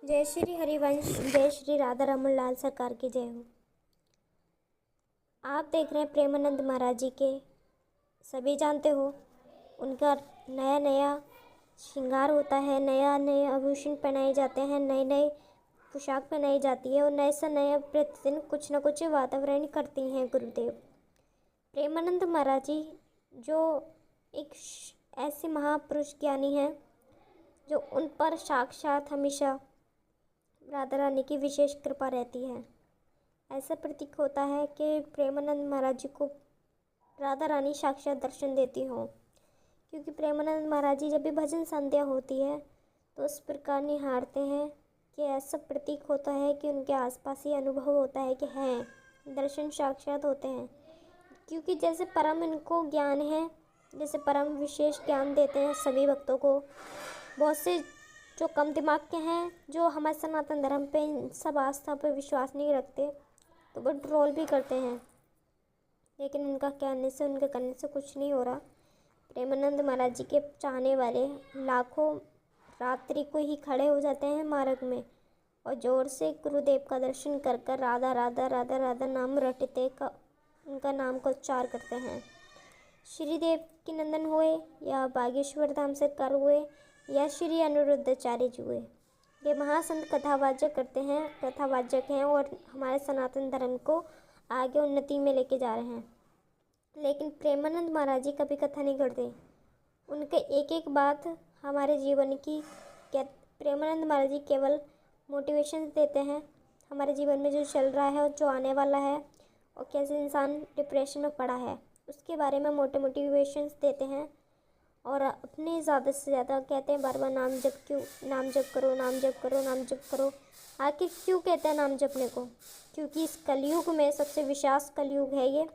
जय श्री हरिवंश, जय श्री राधा रमन लाल सरकार की जय हो। आप देख रहे हैं प्रेमानंद महाराज जी के, सभी जानते हो उनका नया नया श्रृंगार होता है, नया नए आभूषण पहनाए जाते हैं, नई नई पोशाक पहनाई जाती है और नए से नए प्रतिदिन कुछ न कुछ वातावरण करती हैं गुरुदेव। प्रेमानंद महाराज जी जो एक ऐसे महापुरुष ज्ञानी हैं जो उन पर साक्षात हमेशा राधा रानी की विशेष कृपा रहती है। ऐसा प्रतीक होता है कि प्रेमानंद महाराज जी को राधा रानी साक्षात दर्शन देती हो, क्योंकि प्रेमानंद महाराज जी जब भी भजन संध्या होती है तो उस प्रकार निहारते हैं कि ऐसा प्रतीक होता है कि उनके आसपास ही अनुभव होता है कि हैं दर्शन साक्षात होते हैं। क्योंकि जैसे परम इनको ज्ञान है, जैसे परम विशेष ज्ञान देते हैं सभी भक्तों को। बहुत से जो कम दिमाग के हैं, जो हमारे सनातन धर्म पे इन सब आस्था पे विश्वास नहीं रखते, तो वो ट्रोल भी करते हैं, लेकिन उनका कहने से उनके करने से कुछ नहीं हो रहा। प्रेमानंद महाराज जी के चाहने वाले लाखों रात्रि को ही खड़े हो जाते हैं मार्ग में और जोर से गुरुदेव का दर्शन कर कर राधा राधा राधा राधा नाम रटते का उनका नाम का उच्चार करते हैं। श्रीदेव के नंदन हुए या बागेश्वर धाम सरकार हुए या श्री अनिरुद्धाचार्य जी हुए, ये महासंत कथावाचक करते हैं, कथावाचक हैं और हमारे सनातन धर्म को आगे उन्नति में लेके जा रहे हैं। लेकिन प्रेमानंद महाराज जी कभी कथा नहीं करते। उनके एक एक बात हमारे जीवन की प्रेमानंद महाराज जी केवल मोटिवेशन देते हैं हमारे जीवन में जो चल रहा है और जो आने वाला है और कैसे इंसान डिप्रेशन में पड़ा है उसके बारे में मोटिवेशन देते हैं। और अपने ज़्यादा से ज़्यादा कहते हैं बार बार नाम जप, क्यों नाम जप करो, नाम जप करो, नाम जप करो। आखिर क्यों कहते हैं नाम जपने को? क्योंकि इस कलयुग में सबसे विशाल कलयुग है ये,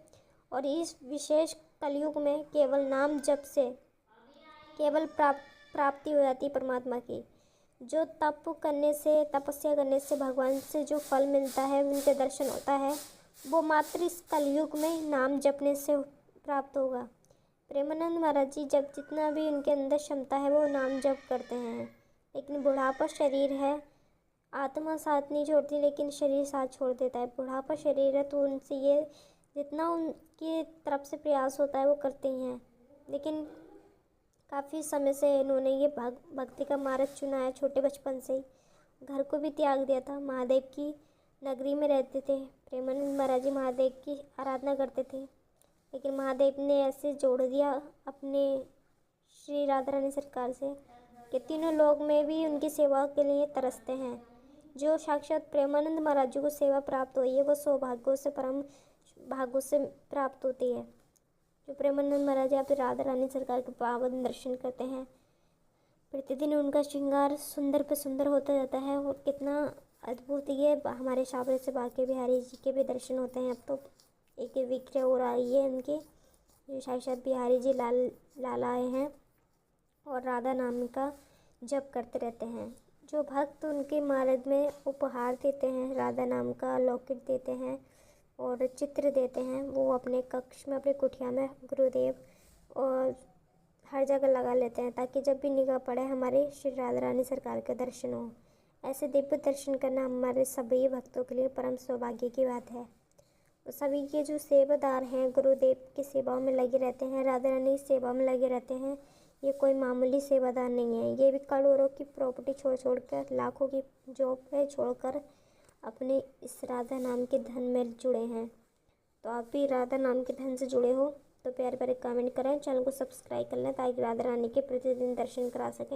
और इस विशेष कलयुग में केवल नाम जप से केवल प्राप्ति हो जाती है परमात्मा की। जो तप करने से, तपस्या करने से भगवान से जो फल मिलता है, उनके दर्शन होता है, वो मात्र इस कलयुग में नाम जपने से प्राप्त होगा। प्रेमानंद महाराज जी जब जितना भी उनके अंदर क्षमता है वो नाम जप करते हैं, लेकिन बुढ़ापा शरीर है, आत्मा साथ नहीं छोड़ती लेकिन शरीर साथ छोड़ देता है। बुढ़ापा शरीर है तो उनसे ये जितना उनकी तरफ से प्रयास होता है वो करते ही हैं। लेकिन काफ़ी समय से इन्होंने ये भक्ति का मार्ग चुना है। छोटे बचपन से ही घर को भी त्याग दिया था, महादेव की नगरी में रहते थे। प्रेमानंद महाराज जी महादेव की आराधना करते थे, लेकिन महादेव ने ऐसे जोड़ दिया अपने श्री राधा रानी सरकार से कि तीनों लोग में भी उनकी सेवा के लिए तरसते हैं। जो साक्षात प्रेमानंद महाराज जी को सेवा प्राप्त हुई है वो सौभाग्यों से, परम भाग्यों से प्राप्त होती है। जो प्रेमानंद महाराज आप राधा रानी सरकार के पावन दर्शन करते हैं, प्रतिदिन उनका श्रृंगार सुंदर पे सुंदर होता जाता है और कितना अद्भुत ये हमारे शाबरे से बांके बिहारी जी के भी दर्शन होते हैं। अब तो एक विक्रय हो रही है उनके, जो साक्षात बिहारी जी लाल आए हैं और राधा नाम का जप करते रहते हैं। जो भक्त उनके मार्ग में उपहार देते हैं, राधा नाम का लॉकेट देते हैं और चित्र देते हैं, वो अपने कक्ष में, अपने कुटिया में गुरुदेव और हर जगह लगा लेते हैं, ताकि जब भी निगाह पड़े हमारे श्री राधा रानी सरकार के दर्शन हो। ऐसे दिव्य दर्शन करना हमारे सभी भक्तों के लिए परम सौभाग्य की बात है। सभी के जो सेवादार हैं गुरुदेव की सेवा में लगे रहते हैं, राधा रानी की सेवा में लगे रहते हैं, ये कोई मामूली सेवादार नहीं है। ये भी करोड़ों की प्रॉपर्टी छोड़ कर, लाखों की जॉब है छोड़कर अपने इस राधा नाम के धन में जुड़े हैं। तो आप भी राधा नाम के धन से जुड़े हो तो प्यारे प्यारे कमेंट करें, चैनल को सब्सक्राइब कर लें ताकि राधा रानी के प्रतिदिन दर्शन करा सकें।